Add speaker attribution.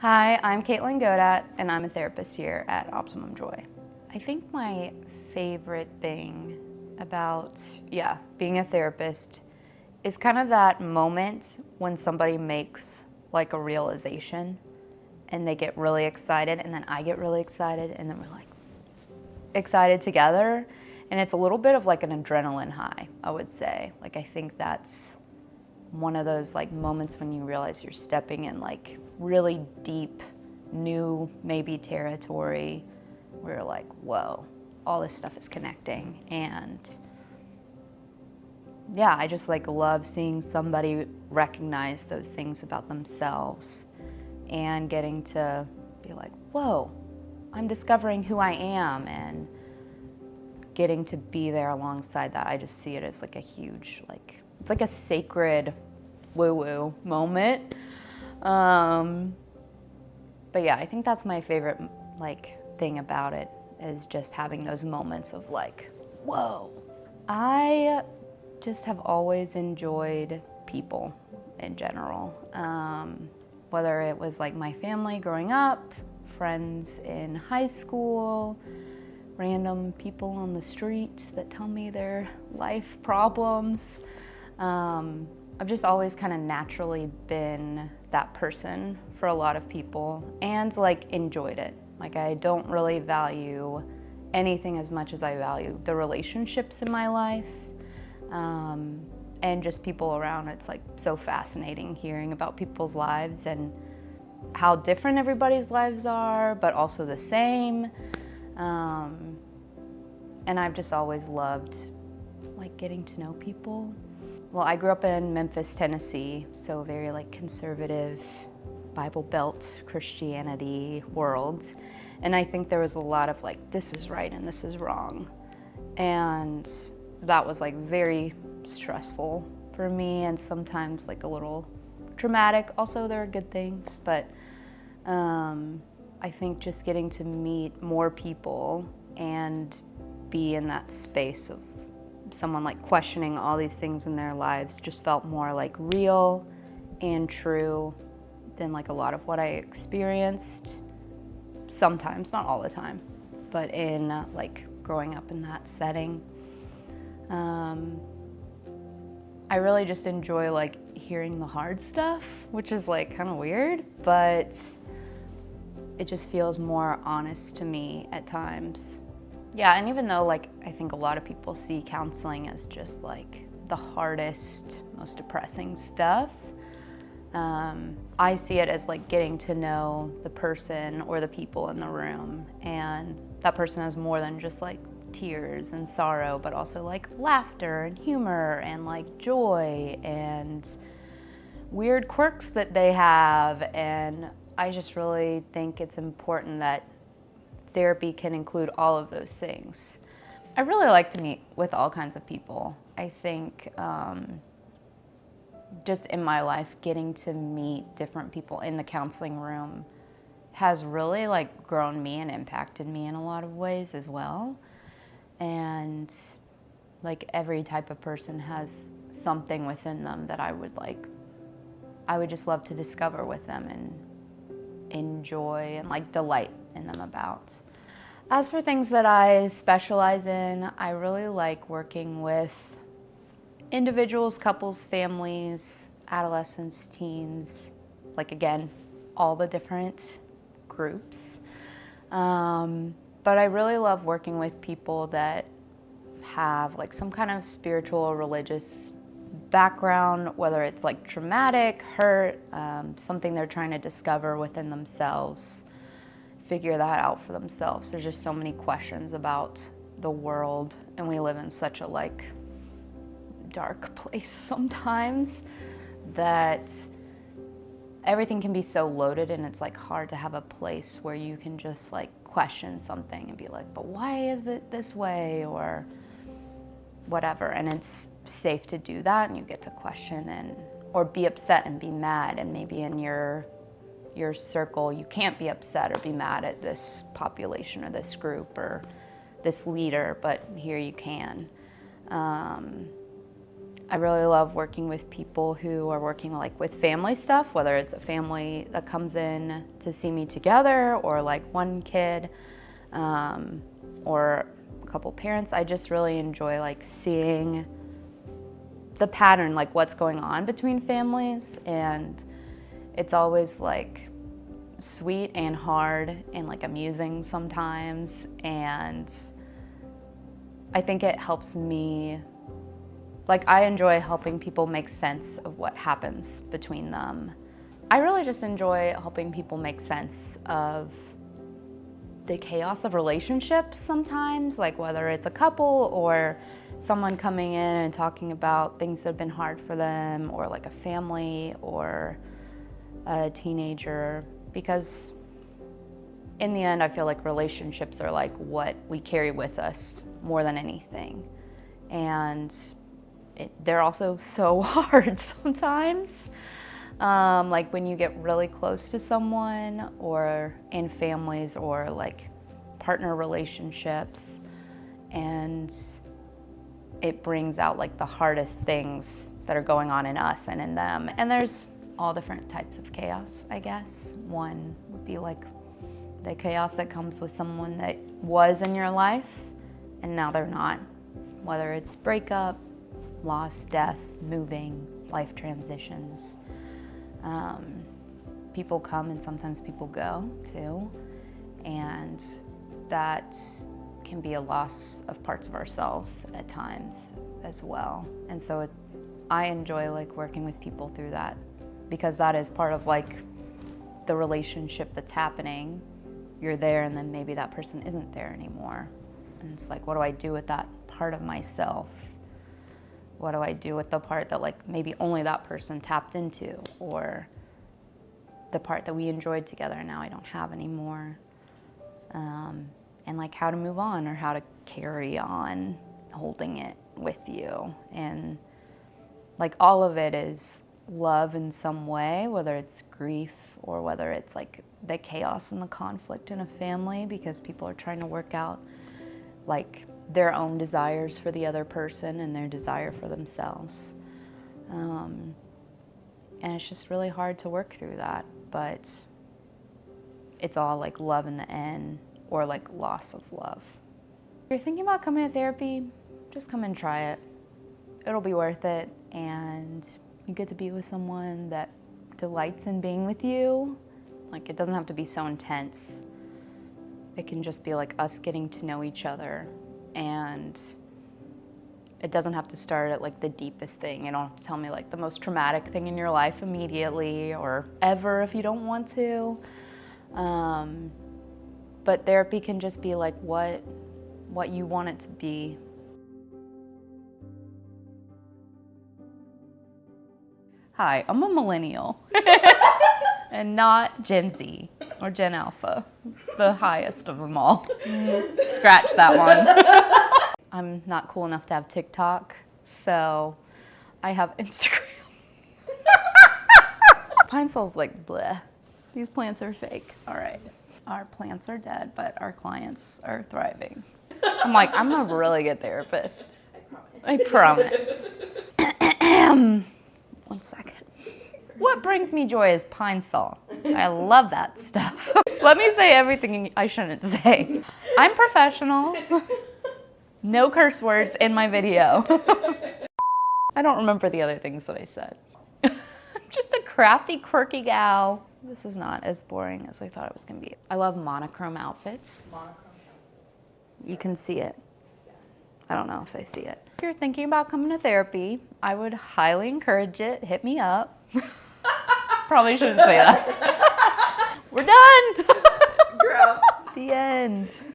Speaker 1: Hi, I'm Kateland Godat, and I'm a therapist here at Optimum Joy. I think my favorite thing about, being a therapist is kind of that moment when somebody makes like a realization and they get really excited, and then I get really excited, and then we're like excited together. And it's a little bit of like an adrenaline high, I would say. Like, I think that's one of those like moments when you realize you're stepping in like really deep, new maybe territory where you're like, whoa, all this stuff is connecting. And yeah, I just like love seeing somebody recognize those things about themselves and getting to be like, whoa, I'm discovering who I am, and getting to be there alongside that. I just see it as like a huge, like, it's like a sacred woo-woo moment. But yeah, I think that's my favorite like thing about it, is just having those moments of like, whoa. I just have always enjoyed people in general. Whether it was like my family growing up, friends in high school, random people on the street that tell me their life problems. I've just always kind of naturally been that person for a lot of people, and like enjoyed it. Like, I don't really value anything as much as I value the relationships in my life, and just people around. It's like so fascinating hearing about people's lives and how different everybody's lives are, but also the same. And I've just always loved like getting to know people. Well, I grew up in Memphis, Tennessee, so very like conservative, Bible Belt Christianity world. And I think there was a lot of like, this is right and this is wrong. And that was like very stressful for me, and sometimes like a little traumatic. Also, there are good things, but I think just getting to meet more people and be in that space of someone like questioning all these things in their lives just felt more like real and true than like a lot of what I experienced sometimes, not all the time, but in like growing up in that setting. I really just enjoy like hearing the hard stuff, which is like kind of weird, but it just feels more honest to me at times. Yeah, and even though like I think a lot of people see counseling as just like the hardest, most depressing stuff, I see it as like getting to know the person or the people in the room, and that person has more than just like tears and sorrow, but also like laughter and humor and like joy and weird quirks that they have. And I just really think it's important that therapy can include all of those things. I really like to meet with all kinds of people. I think just in my life, getting to meet different people in the counseling room has really like grown me and impacted me in a lot of ways as well. And like every type of person has something within them that I would just love to discover with them and enjoy and like delight in them about. As for things that I specialize in, I really like working with individuals, couples, families, adolescents, teens, like again, all the different groups. But I really love working with people that have like some kind of spiritual or religious background, whether it's like traumatic, hurt, something they're trying to discover within themselves, figure that out for themselves. There's just so many questions about the world, and we live in such a like dark place sometimes that everything can be so loaded, and it's like hard to have a place where you can just like question something and be like, but why is it this way, or whatever. And it's safe to do that, and you get to question and or be upset and be mad, and maybe in your circle you can't be upset or be mad at this population or this group or this leader, but here you can. I really love working with people who are working like with family stuff, whether it's a family that comes in to see me together or like one kid or a couple parents. I just really enjoy like seeing the pattern, like what's going on between families, and it's always like sweet and hard and like amusing sometimes, and I think it helps me, like I enjoy helping people make sense of what happens between them. I really just enjoy helping people make sense of the chaos of relationships sometimes, like whether it's a couple or someone coming in and talking about things that have been hard for them, or like a family or a teenager, because in the end I feel like relationships are like what we carry with us more than anything, and they're also so hard sometimes. Like when you get really close to someone, or in families or like partner relationships, and it brings out like the hardest things that are going on in us and in them. And there's all different types of chaos, I guess. One would be like the chaos that comes with someone that was in your life and now they're not, whether it's breakup, loss, death, moving, life transitions. People come and sometimes people go too, and that can be a loss of parts of ourselves at times as well. And so I enjoy like working with people through that, because that is part of like the relationship that's happening. You're there and then maybe that person isn't there anymore. And it's like, what do I do with that part of myself? What do I do with the part that like maybe only that person tapped into, or the part that we enjoyed together and now I don't have anymore? And like how to move on, or how to carry on holding it with you. And like all of it is love in some way, whether it's grief or whether it's like the chaos and the conflict in a family, because people are trying to work out like their own desires for the other person and their desire for themselves. And it's just really hard to work through that, but it's all like love in the end, or like loss of love. If you're thinking about coming to therapy, just come and try it. It'll be worth it, and you get to be with someone that delights in being with you. Like it doesn't have to be so intense. It can just be like us getting to know each other, and it doesn't have to start at like the deepest thing. You don't have to tell me like the most traumatic thing in your life immediately, or ever if you don't want to. But therapy can just be like what you want it to be. Hi, I'm a millennial and not Gen Z or Gen Alpha, the highest of them all. Scratch that one. I'm not cool enough to have TikTok, so I have Instagram. Pine Sol's like bleh. These plants are fake. All right. Our plants are dead, but our clients are thriving. I'm like, I'm a really good therapist. I promise. One second. What brings me joy is Pine Sol. I love that stuff. Let me say everything I shouldn't say. I'm professional. No curse words in my video. I don't remember the other things that I said. I'm just a crafty, quirky gal. This is not as boring as I thought it was going to be. I love monochrome outfits. You can see it. I don't know if they see it. If you're thinking about coming to therapy, I would highly encourage it. Hit me up. Probably shouldn't say that. We're done. The end.